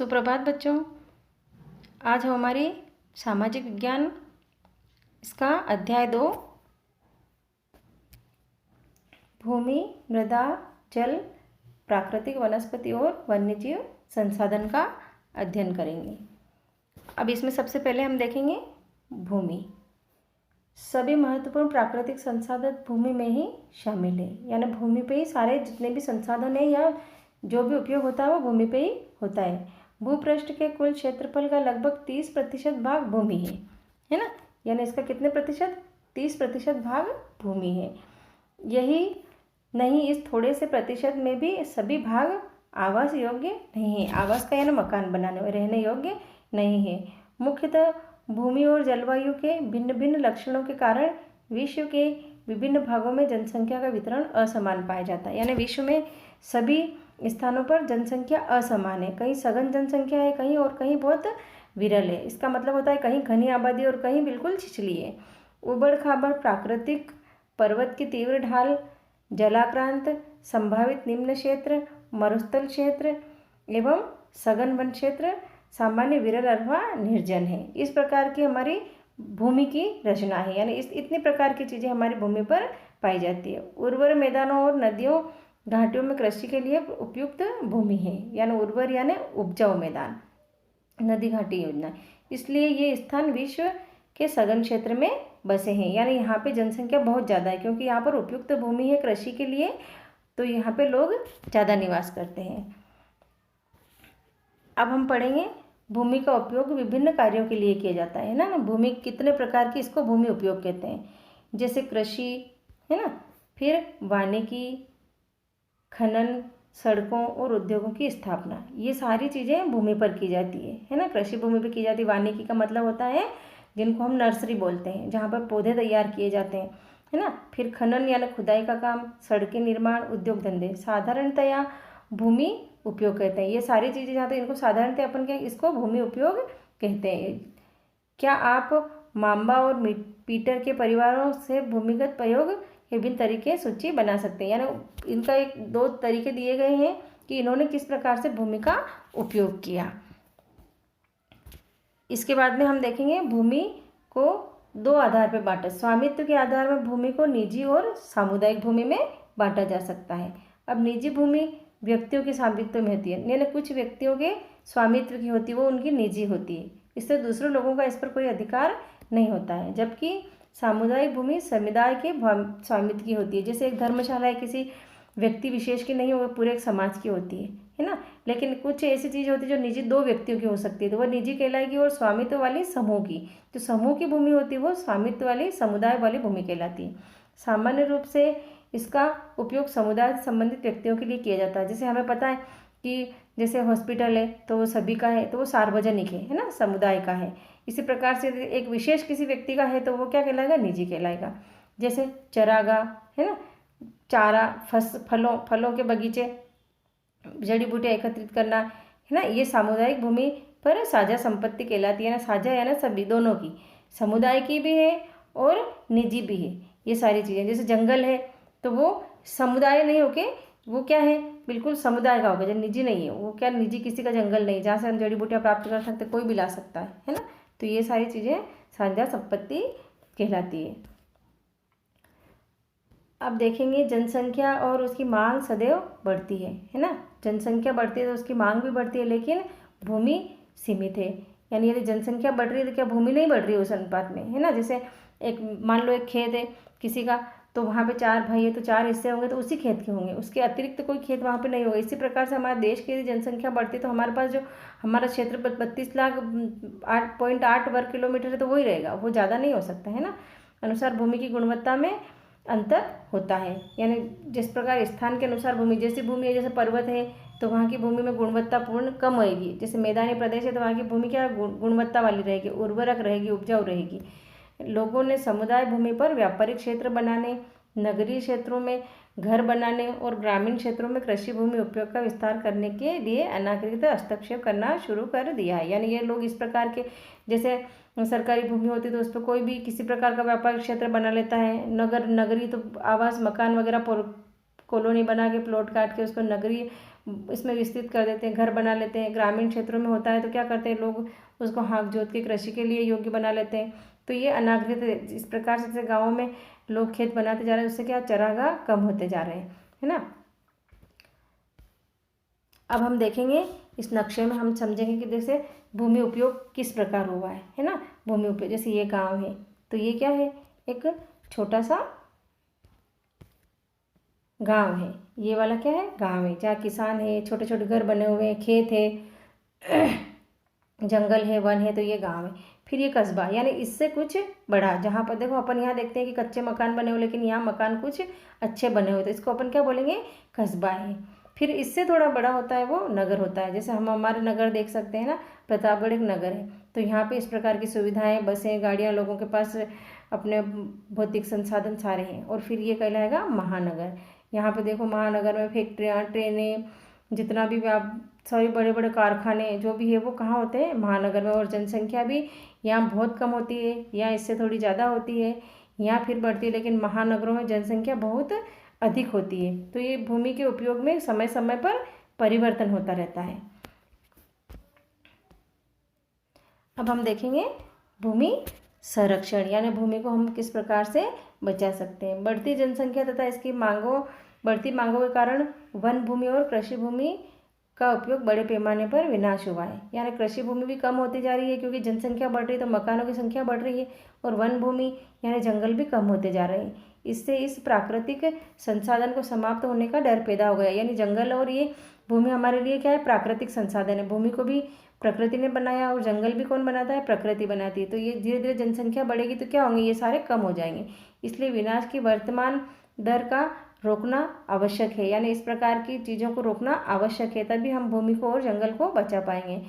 सुप्रभात बच्चों। आज हम हमारी सामाजिक विज्ञान इसका अध्याय 2 भूमि, मृदा, जल, प्राकृतिक वनस्पति और वन्यजीव संसाधन का अध्ययन करेंगे। अब इसमें सबसे पहले हम देखेंगे भूमि। सभी महत्वपूर्ण प्राकृतिक संसाधन भूमि में ही शामिल है, यानी भूमि पे ही सारे जितने भी संसाधन है या जो भी उपयोग होता है वो भूमि पे ही होता है। भूपृष्ठ के कुल क्षेत्रफल का लगभग 30% भाग भूमि है ना, यानी इसका कितने प्रतिशत 30% भाग भूमि है। यही नहीं, इस थोड़े से प्रतिशत में भी सभी भाग आवास योग्य नहीं है। आवास का यानी मकान बनाने में रहने योग्य नहीं है। मुख्यतः भूमि और जलवायु के भिन्न भिन्न लक्षणों के कारण विश्व के विभिन्न भागों में जनसंख्या का वितरण असमान पाया जाता है। यानी विश्व में सभी स्थानों पर जनसंख्या असमान है। कहीं सघन जनसंख्या है, कहीं और कहीं बहुत विरल है। इसका मतलब होता है कहीं घनी आबादी और कहीं बिल्कुल छिछली है। उबड़ खाबड़ प्राकृतिक पर्वत की तीव्र ढाल, जलाक्रांत, संभावित निम्न क्षेत्र, मरुस्थल क्षेत्र एवं सघन वन क्षेत्र, सामान्य विरल अथवा निर्जन है। इस प्रकार की हमारी भूमि की रचना है, यानी इतनी प्रकार की चीज़ें हमारी भूमि पर पाई जाती है। उर्वर मैदानों और नदियों घाटियों में कृषि के लिए उपयुक्त भूमि है, यानी उर्वर यानी उपजाऊ मैदान, नदी घाटी योजना। इसलिए ये स्थान विश्व के सघन क्षेत्र में बसे हैं, यानी यहाँ पे जनसंख्या बहुत ज़्यादा है क्योंकि यहाँ पर उपयुक्त भूमि है कृषि के लिए, तो यहाँ पे लोग ज़्यादा निवास करते हैं। अब हम पढ़ेंगे भूमि का उपयोग विभिन्न कार्यों के लिए किया जाता है ना। भूमि कितने प्रकार की, इसको भूमि उपयोग कहते हैं, जैसे कृषि है ना, फिर वानिकी, खनन, सड़कों और उद्योगों की स्थापना, ये सारी चीज़ें भूमि पर की जाती है ना। कृषि भूमि पर की जाती है। वानिकी का मतलब होता है जिनको हम नर्सरी बोलते हैं, जहाँ पर पौधे तैयार किए जाते हैं है ना। फिर खनन यानी खुदाई का काम, सड़कें निर्माण, उद्योग धंधे साधारणतया भूमि उपयोग कहते हैं। ये सारी चीज़ें जहाँ तक इनको साधारणतः अपन क्या इसको भूमि उपयोग कहते हैं। क्या आप मांबा और पीटर के परिवारों से भूमिगत प्रयोग विभिन्न तरीके सूची बना सकते हैं, यानी इनका एक दो तरीके दिए गए हैं कि इन्होंने किस प्रकार से भूमि का उपयोग किया। इसके बाद में हम देखेंगे भूमि को दो आधार पर बांटा। स्वामित्व के आधार में भूमि को निजी और सामुदायिक भूमि में बांटा जा सकता है। अब निजी भूमि व्यक्तियों के स्वामित्व में होती है, यानी कुछ व्यक्तियों के स्वामित्व की होती है, वो उनकी निजी होती है, इससे दूसरे लोगों का इस पर कोई अधिकार नहीं होता है। जबकि सामुदायिक भूमि समुदाय के स्वामित्व की होती है, जैसे एक धर्मशाला है किसी व्यक्ति विशेष की नहीं, वो पूरे एक समाज की होती है ना। लेकिन कुछ ऐसी चीज़ होती है जो निजी दो व्यक्तियों की हो सकती है, तो वह निजी कहलाएगी। और स्वामित्व वाली समूह की, जो समूह की भूमि होती है वो स्वामित्व वाली समुदाय वाली भूमि कहलाती है। सामान्य रूप से इसका उपयोग समुदाय से संबंधित व्यक्तियों के लिए किया जाता है। जैसे हमें पता है कि जैसे हॉस्पिटल है तो वो सभी का है, तो वो सार्वजनिक है ना, समुदाय का है। इसी प्रकार से एक विशेष किसी व्यक्ति का है तो वो क्या कहलाएगा, निजी कहलाएगा। जैसे चरागाह है ना, चारा, फलों के बगीचे, जड़ी बूटियाँ एकत्रित करना है ना, ये सामुदायिक भूमि पर साझा संपत्ति कहलाती है ना। साझा है ना, सभी दोनों की, समुदाय की भी है और निजी भी है। ये सारी चीज़ें, जैसे जंगल है तो वो समुदाय नहीं होके वो क्या है, बिल्कुल समुदाय का होगा, जब निजी नहीं है वो क्या, निजी किसी का जंगल नहीं, जहाँ से हम जड़ी बूटियाँ प्राप्त कर सकते, कोई भी ला सकता है ना। तो ये सारी चीज़ें साझा संपत्ति कहलाती है। अब देखेंगे जनसंख्या और उसकी मांग सदैव बढ़ती है ना। जनसंख्या बढ़ती है तो उसकी मांग भी बढ़ती है, लेकिन भूमि सीमित है। यानी यदि जनसंख्या बढ़ रही है तो क्या भूमि नहीं बढ़ रही है उस अनुपात में, है ना। जैसे एक मान लो एक खेत है किसी का, तो वहाँ पे 4 भाई है तो 4 हिस्से होंगे, तो उसी खेत के होंगे, उसके अतिरिक्त तो कोई खेत वहाँ पे नहीं होगा। इसी प्रकार से हमारे देश की जनसंख्या बढ़ती है तो हमारे पास जो हमारा क्षेत्र 32,08.8 वर्ग किलोमीटर है, तो वही रहेगा, वो ज़्यादा नहीं हो सकता है ना। अनुसार भूमि की गुणवत्ता में अंतर होता है, यानी जिस प्रकार स्थान के अनुसार भूमि, जैसी भूमि है, जैसे पर्वत है तो वहाँ की भूमि में गुणवत्तापूर्ण कम होएगी। जैसे मैदानी प्रदेश है तो वहाँ की भूमि क्या गुणवत्ता वाली रहेगी, उर्वरक रहेगी, उपजाऊ रहेगी। लोगों ने समुदाय भूमि पर व्यापारिक क्षेत्र बनाने, नगरीय क्षेत्रों में घर बनाने और ग्रामीण क्षेत्रों में कृषि भूमि उपयोग का विस्तार करने के लिए अनाधिकृत हस्तक्षेप करना शुरू कर दिया है। यानी ये लोग इस प्रकार के, जैसे सरकारी भूमि होती है तो उस पर कोई भी किसी प्रकार का व्यापारिक क्षेत्र बना लेता है। नगरी तो आवास मकान वगैरह कॉलोनी बना के प्लॉट काट के उसको नगरीय इसमें विस्तृत कर देते हैं, घर बना लेते हैं। ग्रामीण क्षेत्रों में होता है तो क्या करते हैं लोग, उसको हाँक जोत के कृषि के लिए योग्य बना लेते हैं। तो ये अनागृत इस प्रकार से जैसे गाँव में लोग खेत बनाते जा रहे हैं, उससे क्या चरागाह कम होते जा रहे हैं, है ना। अब हम देखेंगे इस नक्शे में, हम समझेंगे कि जैसे भूमि उपयोग किस प्रकार हुआ है ना। भूमि उपयोग जैसे ये गांव है तो ये क्या है, एक छोटा सा गांव है। ये वाला क्या है, गांव है, जहाँ किसान है, छोटे छोटे घर बने हुए हैं, खेत है, जंगल है, वन है, तो ये गांव है। फिर ये कस्बा, यानी इससे कुछ बड़ा, जहाँ पर देखो अपन यहाँ देखते हैं कि कच्चे मकान बने हुए, लेकिन यहाँ मकान कुछ अच्छे बने हुए, तो इसको अपन क्या बोलेंगे, कस्बा है। फिर इससे थोड़ा बड़ा होता है वो नगर होता है। जैसे हम हमारे नगर देख सकते हैं ना, प्रतापगढ़ एक नगर है, तो यहाँ पे इस प्रकार की सुविधाएं, बसें, गाड़ियाँ, लोगों के पास अपने भौतिक संसाधन सारे हैं। और फिर ये कहलाएगा महानगर। यहाँ पे देखो महानगर में फैक्ट्रियाँ, ट्रेनें, जितना भी आप सॉरी बड़े बड़े कारखाने जो भी है वो कहाँ होते हैं, महानगर में। और जनसंख्या भी यहाँ बहुत कम होती है, यहाँ इससे थोड़ी ज़्यादा होती है, यहाँ फिर बढ़ती है, लेकिन महानगरों में जनसंख्या बहुत अधिक होती है। तो ये भूमि के उपयोग में समय समय पर परिवर्तन होता रहता है। अब हम देखेंगे भूमि संरक्षण, यानी भूमि को हम किस प्रकार से बचा सकते हैं। बढ़ती जनसंख्या तथा इसकी बढ़ती मांगों के कारण वन भूमि और कृषि भूमि का उपयोग बड़े पैमाने पर विनाश हुआ है। यानी कृषि भूमि भी कम होती जा रही है, क्योंकि जनसंख्या बढ़ रही है तो मकानों की संख्या बढ़ रही है, और वन भूमि यानी जंगल भी कम होते जा रहे हैं। इससे इस प्राकृतिक संसाधन को समाप्त होने का डर पैदा हो गया। यानी जंगल और ये भूमि हमारे लिए क्या है, प्राकृतिक संसाधन है। भूमि को भी प्रकृति ने बनाया, और जंगल भी कौन बनाता है, प्रकृति बनाती है। तो ये धीरे धीरे जनसंख्या बढ़ेगी तो क्या होंगे, ये सारे कम हो जाएंगे। इसलिए विनाश की वर्तमान दर का रोकना आवश्यक है। यानी इस प्रकार की चीज़ों को रोकना आवश्यक है, तभी हम भूमि को और जंगल को बचा पाएंगे।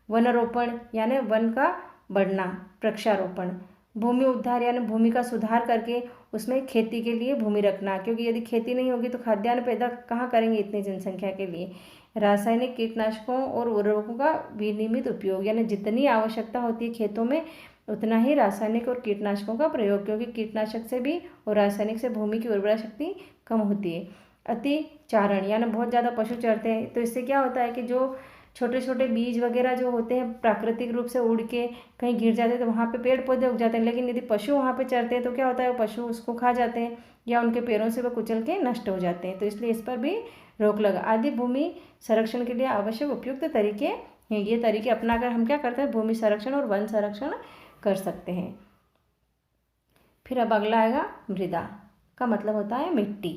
वनारोपण यानी वन का बढ़ना, वृक्षारोपण, भूमि उद्धार यानी भूमि का सुधार करके उसमें खेती के लिए भूमि रखना, क्योंकि यदि खेती नहीं होगी तो खाद्यान्न पैदा कहाँ करेंगे इतनी जनसंख्या के लिए। रासायनिक कीटनाशकों और उर्वरकों का विनियमित उपयोग, यानी जितनी आवश्यकता होती है खेतों में उतना ही रासायनिक और कीटनाशकों का प्रयोग, क्योंकि कीटनाशक से भी और रासायनिक से भूमि की उर्वरा शक्ति कम होती है। अतिचारण यानी बहुत ज़्यादा पशु चरते हैं, तो इससे क्या होता है कि जो छोटे छोटे बीज वगैरह जो होते हैं प्राकृतिक रूप से उड़ के कहीं गिर जाते हैं तो वहाँ पे पेड़ पौधे उग जाते हैं, लेकिन यदि पशु वहाँ पे चरते हैं तो क्या होता है, वो पशु उसको खा जाते हैं या उनके पैरों से वो कुचल के नष्ट हो जाते हैं। तो इसलिए इस पर भी रोक लगा। आदि भूमि संरक्षण के लिए आवश्यक उपयुक्त तरीके हैं। ये तरीके अपनाकर हम क्या करते हैं, भूमि संरक्षण और वन संरक्षण कर सकते हैं। फिर अब अगला आएगा मृदा, का मतलब होता है मिट्टी।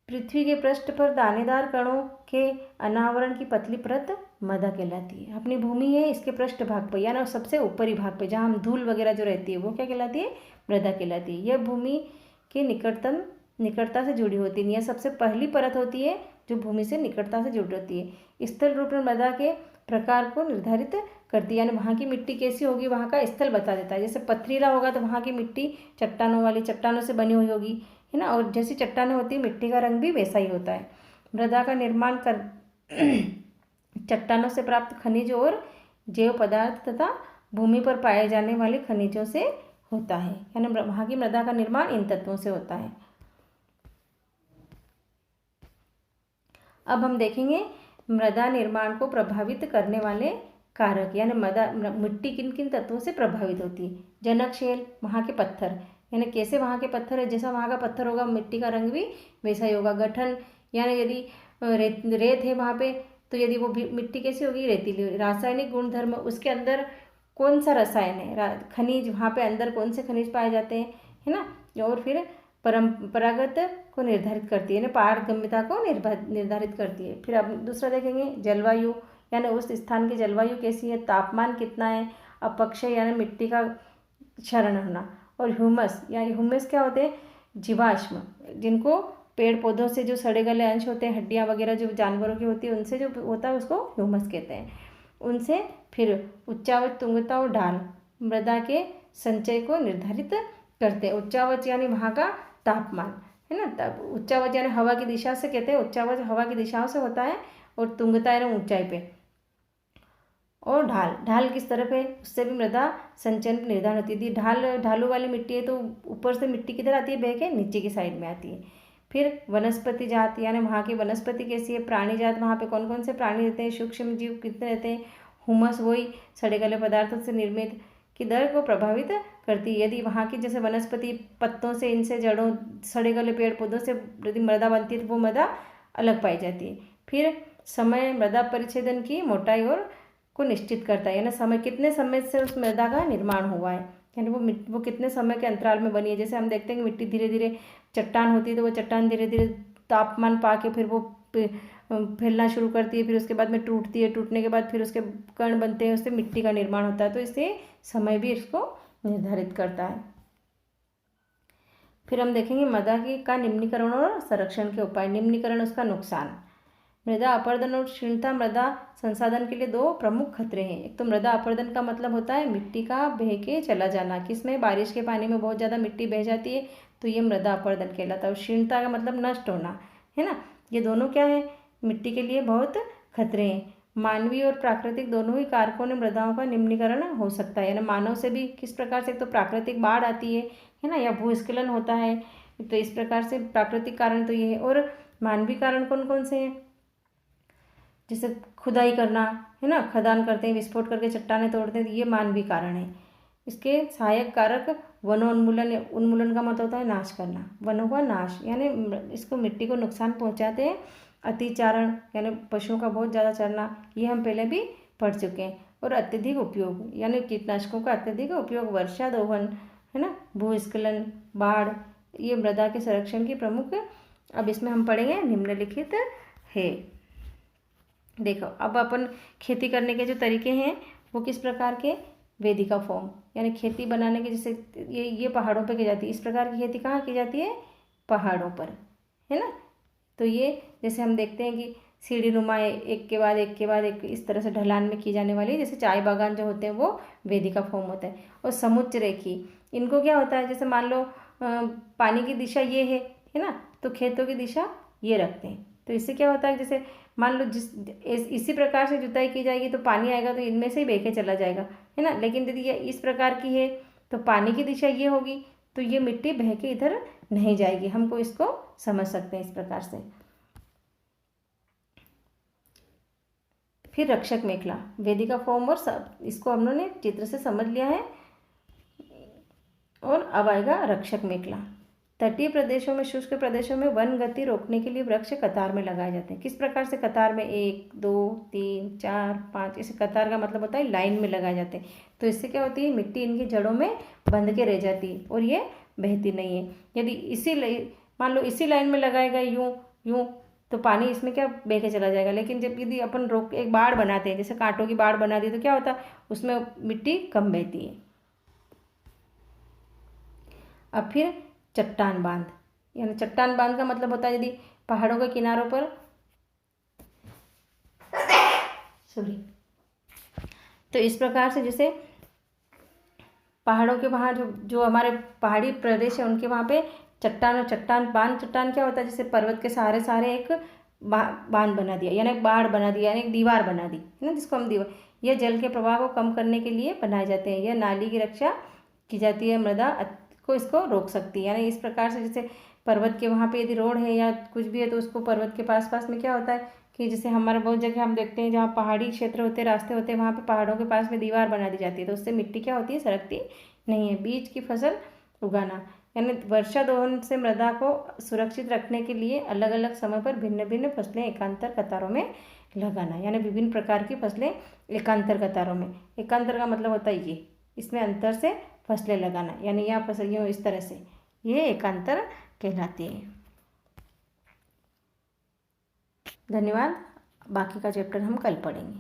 पृथ्वी के पृष्ठ पर दानेदार कणों के अनावरण की पतली परत मृदा कहलाती है। अपनी भूमि है, इसके पृष्ठ भाग पर यानी सबसे ऊपरी भाग पर जहाँ हम धूल वगैरह जो रहती है वो क्या कहलाती है, मृदा कहलाती है। यह भूमि के निकटता से जुड़ी होती है। यह सबसे पहली परत होती है जो भूमि से निकटता से जुड़ी होती है। स्थल रूप में मृदा के प्रकार को निर्धारित करती है, यानी वहाँ की मिट्टी कैसी होगी वहाँ का स्थल बता देता है। जैसे पथरीला होगा तो वहाँ की मिट्टी चट्टानों से बनी हुई होगी, है ना। और जैसी चट्टानें होती है मिट्टी का रंग भी वैसा ही होता है। मृदा का निर्माण कर चट्टानों से प्राप्त खनिज और जैव पदार्थ तथा भूमि पर पाए जाने वाले खनिजों से होता है, यानी वहाँ की मृदा का निर्माण इन तत्वों से होता है। अब हम देखेंगे मृदा निर्माण को प्रभावित करने वाले कारक, यानी मिट्टी किन किन तत्वों से प्रभावित होती है। जनकशैल, वहाँ के पत्थर, यानी कैसे वहाँ के पत्थर है, जैसा वहाँ का पत्थर होगा मिट्टी का रंग भी वैसा ही होगा। गठन, यानी यदि रेत है वहाँ पे तो यदि वो मिट्टी कैसी होगी, रेतीली। रासायनिक गुणधर्म, उसके अंदर कौन सा रसायन है, खनिज, वहाँ पे अंदर कौन से खनिज पाए जाते हैं, है ना। और फिर परंपरागत को निर्धारित करती है, ना पारगम्यता को निर्धारित करती है। फिर अब दूसरा देखेंगे जलवायु, यानी उस स्थान की जलवायु कैसी है, तापमान कितना है। अपक्षय यानी मिट्टी का क्षरण होना। और ह्यूमस, यानी ह्यूमस क्या होते हैं, जीवाश्म, जिनको पेड़ पौधों से जो सड़े गले अंश होते हैं, हड्डियाँ वगैरह जो जानवरों की होती है उनसे जो होता है उसको ह्यूमस कहते हैं। उनसे फिर उच्चावच, तुंगता और ढाल मृदा के संचय को निर्धारित करते हैं। उच्चावच यानी वहाँ का तापमान, है ना। तब उच्चावच यानी हवा की दिशा से कहते हैं, उच्चावच हवा की दिशाओं से होता है। और तुंगता यानी ऊंचाई पे। और ढाल किस तरफ है, उससे भी मृदा संचयन निर्धारण होती है। ढालू वाली मिट्टी है तो ऊपर से मिट्टी किधर आती है, बह के नीचे की साइड में आती है। फिर वनस्पति जात यानी वहाँ की वनस्पति कैसी है, प्राणी जात वहाँ पे कौन कौन से प्राणी रहते हैं, सूक्ष्म जीव कितने रहते हैं, हुमस वही सड़े गले पदार्थों से निर्मित की दर को प्रभावित करती है। यदि वहाँ की जैसे वनस्पति पत्तों से, इनसे जड़ों, सड़े गले पेड़ पौधों से यदि मृदा बनती है तो वो मृदा अलग पाई जाती है। फिर समय मृदा परिच्छेदन की मोटाई और को निश्चित करता है, यानी समय कितने समय से उस मृदा का निर्माण हुआ है, यानी वो कितने समय के अंतराल में बनी है। जैसे हम देखते हैं कि मिट्टी धीरे धीरे चट्टान होती है तो वो चट्टान धीरे धीरे तापमान पा के फिर वो फैलना शुरू करती है, फिर उसके बाद में टूटती है, टूटने के बाद फिर उसके कण बनते हैं, उससे मिट्टी का निर्माण होता है। तो इससे समय भी इसको निर्धारित करता है। फिर हम देखेंगे मृदा का निम्नीकरण और संरक्षण के उपाय। निम्नीकरण उसका नुकसान। मृदा अपरदन और क्षीणता मृदा संसाधन के लिए दो प्रमुख खतरे हैं। एक तो मृदा अपरदन का मतलब होता है मिट्टी का बह के चला जाना, किसमें बारिश के पानी में बहुत ज़्यादा मिट्टी बह जाती है तो ये मृदा अपरदन कहलाता है। और क्षीणता का मतलब नष्ट होना, है ना। ये दोनों क्या है, मिट्टी के लिए बहुत खतरे हैं। मानवीय और प्राकृतिक दोनों ही कारकों ने मृदाओं का निम्नीकरण हो सकता है, यानी मानव से भी किस प्रकार से, तो प्राकृतिक बाढ़ आती है ना, या भूस्खलन होता है, तो इस प्रकार से प्राकृतिक कारण तो ये है। और मानवीय कारण कौन कौन से हैं, जैसे खुदाई करना, है ना, खदान करते हैं, विस्फोट करके चट्टानें तोड़ते हैं, ये मानवीय कारण है। इसके सहायक कारक वनोन्मूलन, उन्मूलन का मतलब होता है नाश करना, वनों का नाश, यानी इसको मिट्टी को नुकसान पहुंचाते हैं। अतिचारण यानी पशुओं का बहुत ज़्यादा चरना, ये हम पहले भी पढ़ चुके हैं। और अत्यधिक उपयोग यानी कीटनाशकों का अत्यधिक उपयोग, वर्षा दोहन, है ना, भूस्खलन, बाढ़, ये मृदा के संरक्षण की प्रमुख। अब इसमें हम पढ़ेंगे निम्नलिखित है। देखो अब अपन खेती करने के जो तरीके हैं वो किस प्रकार के, वेदिका फॉर्म, यानी खेती बनाने के, जैसे ये पहाड़ों पे की जाती है, इस प्रकार की खेती कहाँ की जाती है, पहाड़ों पर, है ना। तो ये जैसे हम देखते हैं कि सीढ़ी नुमा एक के बाद एक के बाद एक इस तरह से ढलान में की जाने वाली, जैसे चाय बागान जो होते हैं वो वेदिका फॉर्म होता है। और समुच्च रेखी, इनको क्या होता है, जैसे मान लो पानी की दिशा ये है ना, तो खेतों की दिशा ये रखते हैं। तो इससे क्या होता है, जैसे मान लो इसी प्रकार से जुताई की जाएगी तो पानी आएगा तो इनमें से ही बह के चला जाएगा, है ना। लेकिन यदि ये इस प्रकार की है तो पानी की दिशा ये होगी तो ये मिट्टी बह के इधर नहीं जाएगी। हमको इसको समझ सकते हैं इस प्रकार से। फिर रक्षक मेखला, वेदिका फॉर्म, और सब इसको हम लोगों ने चित्र से समझ लिया है। और अब आएगा रक्षक मेखला। तटीय प्रदेशों में, शुष्क प्रदेशों में वन गति रोकने के लिए वृक्ष कतार में लगाए जाते हैं। किस प्रकार से, कतार में 1 2 3 4 5, इसे कतार का मतलब होता है लाइन में लगाए जाते हैं। तो इससे क्या होती है, मिट्टी इनकी जड़ों में बंध के रह जाती है और ये बहती नहीं है। यदि मान लो इसी लाइन में लगाएगा यूं यूं तो पानी इसमें क्या बह के चला जाएगा। लेकिन जब यदि अपन रोक एक बाढ़ बनाते हैं, जैसे कांटों की बाढ़ बना दी, तो क्या होता है, उसमें मिट्टी कम बहती है। अब फिर चट्टान बांध, यानी चट्टान बांध का मतलब होता है यदि पहाड़ों के किनारों पर तो इस प्रकार से, जैसे पहाड़ों के वहाँ जो हमारे पहाड़ी प्रदेश है उनके वहाँ पे चट्टान और चट्टान बांध, चट्टान क्या होता है, जैसे पर्वत के सहारे सहारे एक बांध बना दिया, यानी एक बाढ़ बना दिया, यानी एक दीवार बना दी, है ना, जिसको हम दीवार, यह जल के प्रवाह को कम करने के लिए बनाए जाते हैं। यह नाली की रक्षा की जाती है, मृदा को इसको रोक सकती है। यानी इस प्रकार से, जैसे पर्वत के वहाँ पे यदि रोड है या कुछ भी है तो उसको पर्वत के पास में क्या होता है कि जैसे हमारे बहुत जगह हम देखते हैं जहाँ पहाड़ी क्षेत्र होते हैं, रास्ते होते हैं, वहाँ पे पहाड़ों के पास में दीवार बना दी जाती है, तो उससे मिट्टी क्या होती है, सरकती नहीं है। बीज की फसल उगाना, यानी वर्षा दोहन से मृदा को सुरक्षित रखने के लिए अलग अलग समय पर भिन्न भिन्न फसलें एकांतर कतारों में लगाना, यानी विभिन्न प्रकार की फसलें एकांतर कतारों में। एकांतर का मतलब होता है ये, इसमें अंतर से फसलें लगाना, यानी यहाँ फसल यूँ इस तरह से, ये एकांतर कहलाती है। धन्यवाद। बाकी का चैप्टर हम कल पढ़ेंगे।